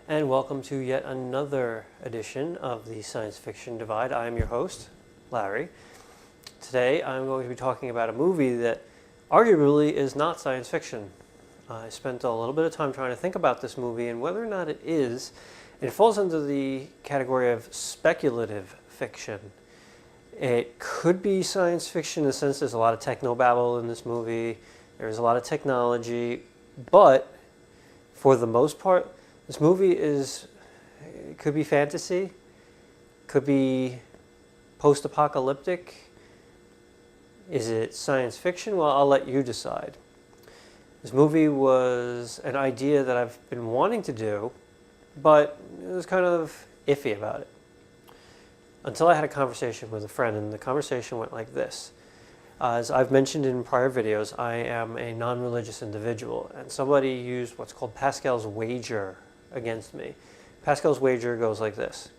And welcome to yet another edition of the Science Fiction Divide. I am your host, Larry. Today I'm going to be talking about a movie that arguably is not science fiction. I spent a little bit of time trying to think about this movie and whether or not it is. It falls under the category of speculative fiction. It could be science fiction in the sense there's a lot of technobabble in this movie, there's a lot of technology, but for the most part, this movie could be fantasy, could be post-apocalyptic. Is it science fiction? Well, I'll let you decide. This movie was an idea that I've been wanting to do, but I was kind of iffy about it. Until I had a conversation with a friend, and the conversation went like this. As I've mentioned in prior videos, I am a non-religious individual, and somebody used what's called Pascal's wager against me. Pascal's wager goes like this,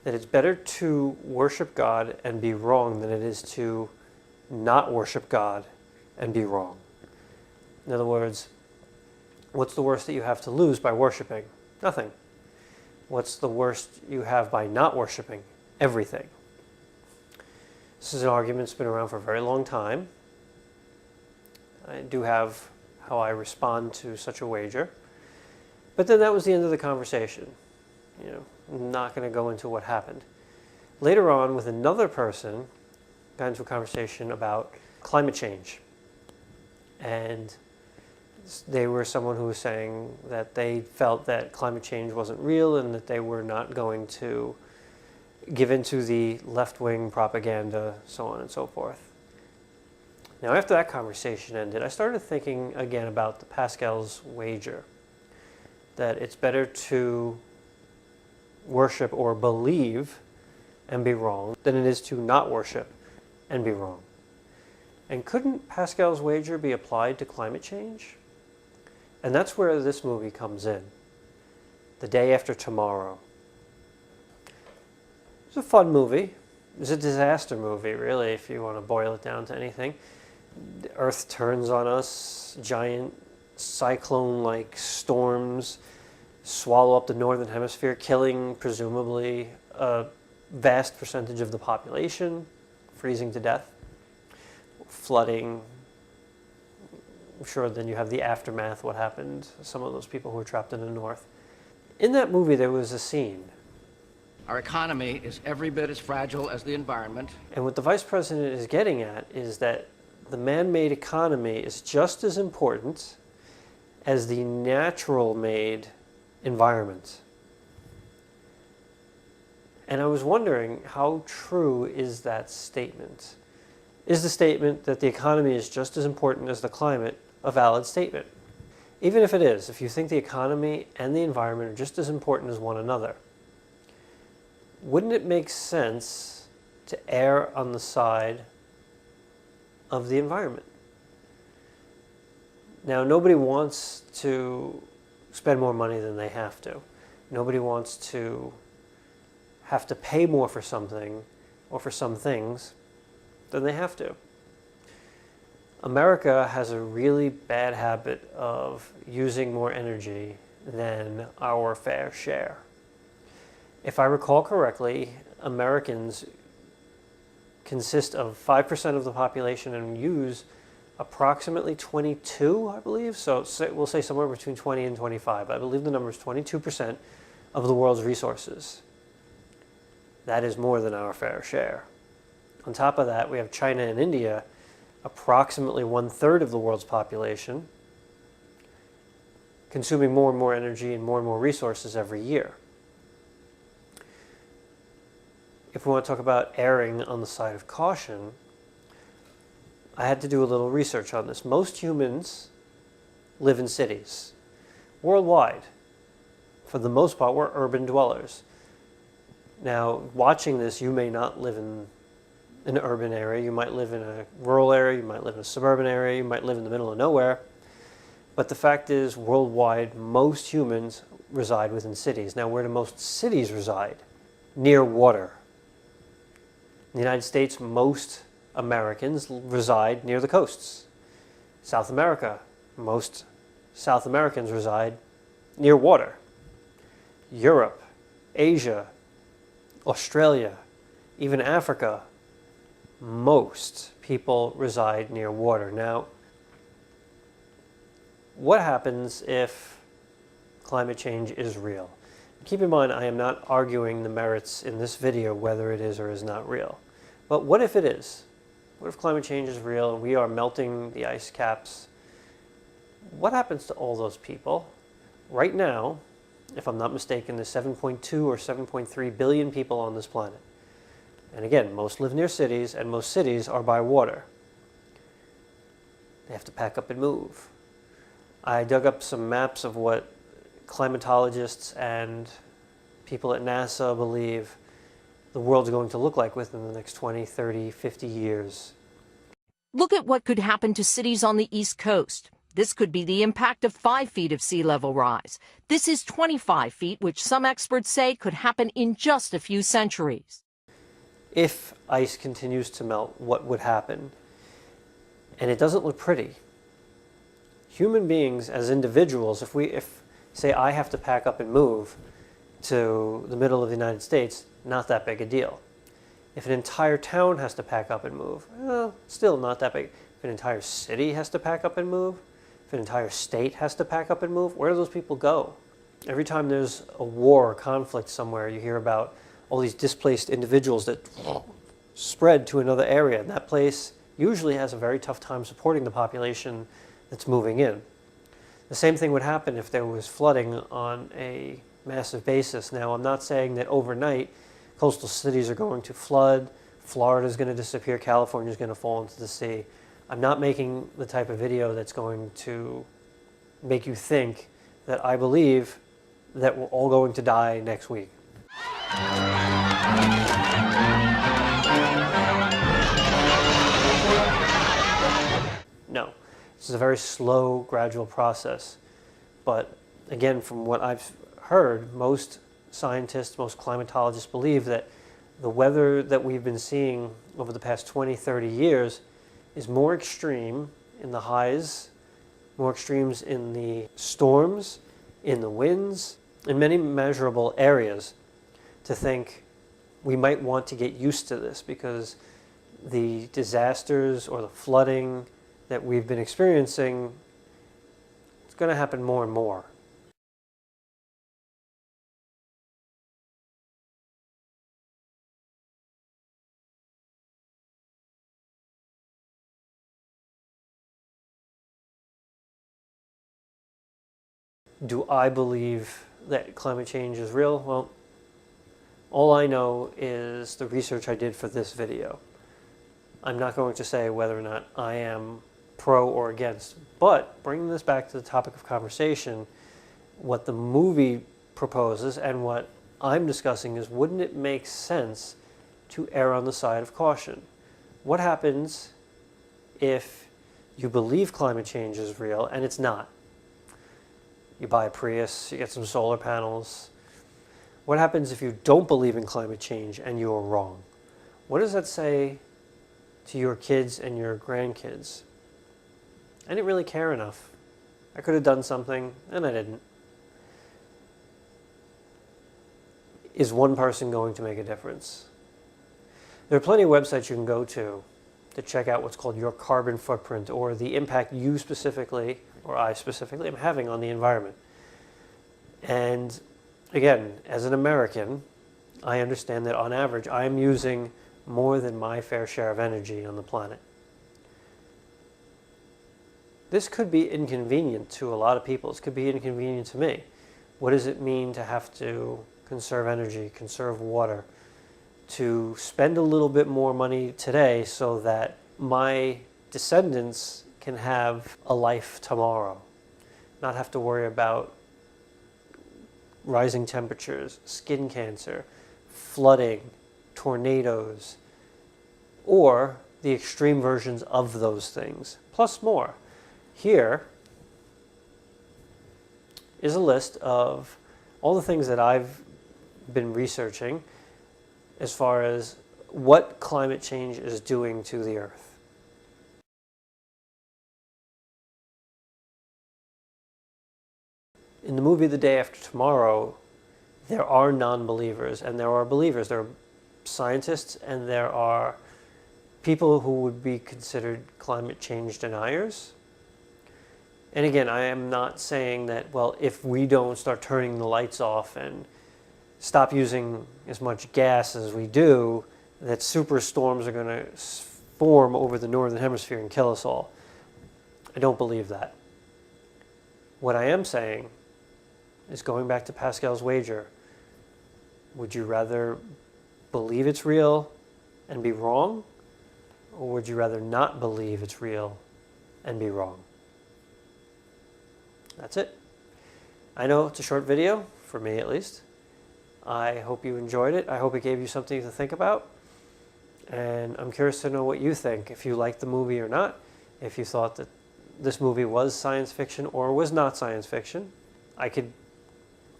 that it's better to worship God and be wrong than it is to not worship God and be wrong. In other words, what's the worst that you have to lose by worshiping? Nothing. What's the worst you have by not worshiping? Everything. This is an argument that's been around for a very long time. I do have how I respond to such a wager. But then that was the end of the conversation. I'm not going to go into what happened. Later on, with another person, got into a conversation about climate change. And they were someone who was saying that they felt that climate change wasn't real and that they were not going to give into the left-wing propaganda, so on and so forth. Now, after that conversation ended, I started thinking again about the Pascal's wager, that it's better to worship or believe and be wrong than it is to not worship and be wrong. And couldn't Pascal's wager be applied to climate change? And that's where this movie comes in, The Day After Tomorrow. It's a fun movie. It's a disaster movie, really, if you want to boil it down to anything. The Earth turns on us, giant cyclone-like storms swallow up the northern hemisphere, killing, presumably, a vast percentage of the population, freezing to death, flooding. I'm sure then you have the aftermath, what happened, some of those people who were trapped in the north. In that movie, there was a scene. Our economy is every bit as fragile as the environment. And what the vice president is getting at is that the man-made economy is just as important as the natural-made environment. And I was wondering, how true is that statement? Is the statement that the economy is just as important as the climate a valid statement? Even if it is, if you think the economy and the environment are just as important as one another, wouldn't it make sense to err on the side of the environment? Now, nobody wants to spend more money than they have to. Nobody wants to have to pay more for something or for some things than they have to. America has a really bad habit of using more energy than our fair share. If I recall correctly, Americans consist of 5% of the population and use approximately 22, I believe. So we'll say somewhere between 20 and 25. I believe the number is 22% of the world's resources. That is more than our fair share. On top of that, we have China and India, approximately 1/3 of the world's population, consuming more and more energy and more resources every year. If we want to talk about erring on the side of caution, I had to do a little research on this. Most humans live in cities. Worldwide, for the most part, we're urban dwellers. Now, watching this, you may not live in an urban area. You might live in a rural area, you might live in a suburban area, you might live in the middle of nowhere. But the fact is, worldwide, most humans reside within cities. Now, where do most cities reside? Near water. In the United States, most Americans reside near the coasts. South America, most South Americans reside near water. Europe, Asia, Australia, even Africa, most people reside near water. Now, what happens if climate change is real? Keep in mind, I am not arguing the merits in this video whether it is or is not real. But what if it is? What if climate change is real and we are melting the ice caps? What happens to all those people? Right now, if I'm not mistaken, there's 7.2 or 7.3 billion people on this planet. And again, most live near cities, and most cities are by water. They have to pack up and move. I dug up some maps of what climatologists and people at NASA believe the world's going to look like within the next 20, 30, 50 years. Look at what could happen to cities on the East Coast. This could be the impact of 5 feet of sea level rise. This is 25 feet, which some experts say could happen in just a few centuries. If ice continues to melt, what would happen? And it doesn't look pretty. Human beings as individuals, if say I have to pack up and move to the middle of the United States, not that big a deal. If an entire town has to pack up and move, well, still not that big. If an entire city has to pack up and move, if an entire state has to pack up and move, where do those people go? Every time there's a war or conflict somewhere, you hear about all these displaced individuals that spread to another area, and that place usually has a very tough time supporting the population that's moving in. The same thing would happen if there was flooding on a massive basis. Now, I'm not saying that overnight coastal cities are going to flood, Florida is going to disappear, California is going to fall into the sea. I'm not making the type of video that's going to make you think that I believe that we're all going to die next week. No, this is a very slow, gradual process. But again, from what I've heard, most scientists, most climatologists believe that the weather that we've been seeing over the past 20, 30 years is more extreme in the highs, more extremes in the storms, in the winds, in many measurable areas, to think we might want to get used to this because the disasters or the flooding that we've been experiencing, it's going to happen more and more. Do I believe that climate change is real? Well, all I know is the research I did for this video. I'm not going to say whether or not I am pro or against, but bringing this back to the topic of conversation, what the movie proposes and what I'm discussing is, wouldn't it make sense to err on the side of caution? What happens if you believe climate change is real and it's not? You buy a Prius, you get some solar panels. What happens if you don't believe in climate change and you are wrong? What does that say to your kids and your grandkids? I didn't really care enough. I could have done something, and I didn't. Is one person going to make a difference? There are plenty of websites you can go to check out what's called your carbon footprint, or the impact you specifically, or I specifically, am having on the environment. And again, as an American, I understand that on average, I'm using more than my fair share of energy on the planet. This could be inconvenient to a lot of people. This could be inconvenient to me. What does it mean to have to conserve energy, conserve water, to spend a little bit more money today so that my descendants can have a life tomorrow, not have to worry about rising temperatures, skin cancer, flooding, tornadoes, or the extreme versions of those things, plus more. Here is a list of all the things that I've been researching as far as what climate change is doing to the Earth. In the movie The Day After Tomorrow, there are non-believers and there are believers. There are scientists and there are people who would be considered climate change deniers. And again, I am not saying that, well, if we don't start turning the lights off and stop using as much gas as we do, that superstorms are going to form over the northern hemisphere and kill us all. I don't believe that. What I am saying is, going back to Pascal's wager, would you rather believe it's real and be wrong, or would you rather not believe it's real and be wrong? That's it. I know it's a short video, for me at least. I hope you enjoyed it. I hope it gave you something to think about. And I'm curious to know what you think, if you liked the movie or not, if you thought that this movie was science fiction or was not science fiction. I could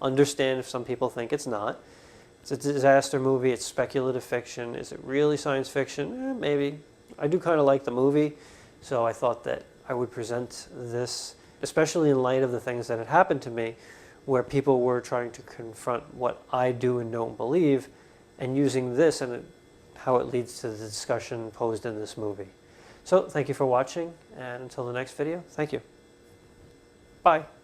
understand if some people think it's not. It's a disaster movie, it's speculative fiction. Is it really science fiction? Maybe. I do kind of like the movie, so I thought that I would present this, especially in light of the things that had happened to me, where people were trying to confront what I do and don't believe, and using this and how it leads to the discussion posed in this movie. So thank you for watching, and until the next video, thank you. Bye.